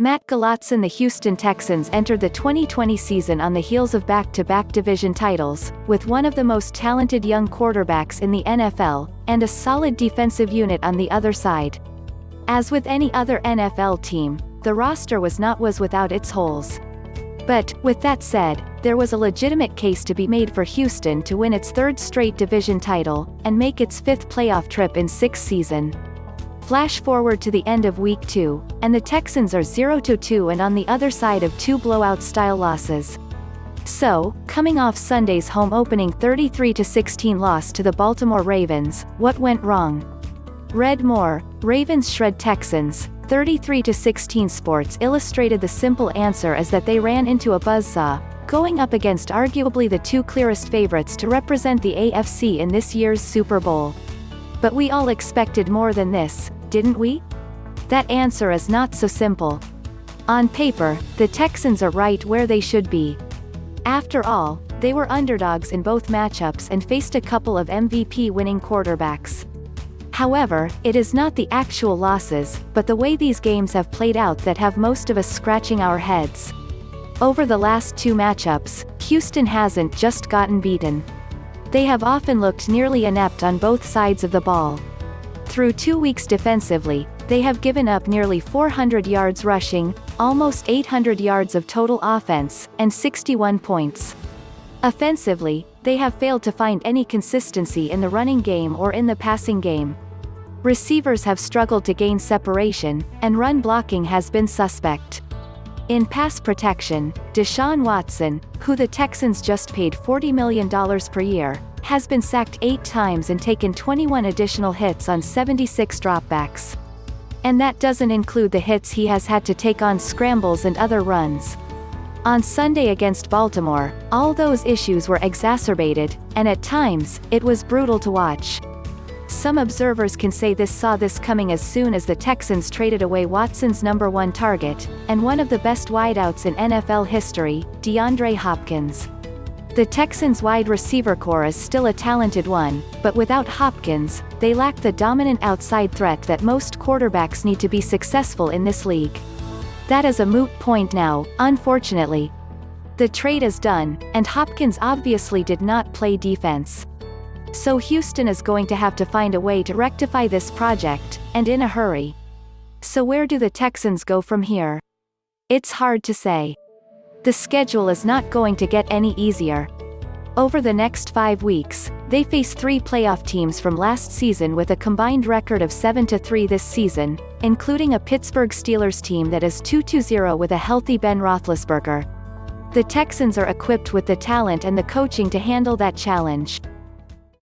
GalatzanThe Houston Texans entered the 2020 season on the heels of back-to-back division titles, with one of the most talented young quarterbacks in the NFL, and a solid defensive unit on the other side. As with any other NFL team, the roster was without its holes. But, with that said, there was a legitimate case to be made for Houston to win its third straight division title, and make its fifth playoff trip in 6 seasons. Flash forward to the end of Week 2, and the Texans are 0-2 and on the other side of 2 blowout-style losses. So, coming off Sunday's home opening 33-16 loss to the Baltimore Ravens, what went wrong? Read more, Ravens Shred Texans, 33-16. Sports Illustrated. The simple answer is that they ran into a buzzsaw, going up against arguably the 2 clearest favorites to represent the AFC in this year's Super Bowl. But we all expected more than this, didn't we? That answer is not so simple. On paper, the Texans are right where they should be. After all, they were underdogs in both matchups and faced a couple of MVP-winning quarterbacks. However, it is not the actual losses, but the way these games have played out that have most of us scratching our heads. Over the last 2 matchups, Houston hasn't just gotten beaten. They have often looked nearly inept on both sides of the ball. Through 2 weeks defensively, they have given up nearly 400 yards rushing, almost 800 yards of total offense, and 61 points. Offensively, they have failed to find any consistency in the running game or in the passing game. Receivers have struggled to gain separation, and run blocking has been suspect. In pass protection, Deshaun Watson, who the Texans just paid $40 million per year, has been sacked 8 times and taken 21 additional hits on 76 dropbacks. And that doesn't include the hits he has had to take on scrambles and other runs. On Sunday against Baltimore, all those issues were exacerbated, and at times, it was brutal to watch. Some observers can say this saw this coming as soon as the Texans traded away Watson's #1 target, and one of the best wideouts in NFL history, DeAndre Hopkins. The Texans' wide receiver core is still a talented one, but without Hopkins, they lack the dominant outside threat that most quarterbacks need to be successful in this league. That is a moot point now, unfortunately. The trade is done, and Hopkins obviously did not play defense. So Houston is going to have to find a way to rectify this project, and in a hurry. So where do the Texans go from here? It's hard to say. The schedule is not going to get any easier. Over the next 5 weeks, they face 3 playoff teams from last season with a combined record of 7-3 this season, including a Pittsburgh Steelers team that is 2-0 with a healthy Ben Roethlisberger. The Texans are equipped with the talent and the coaching to handle that challenge.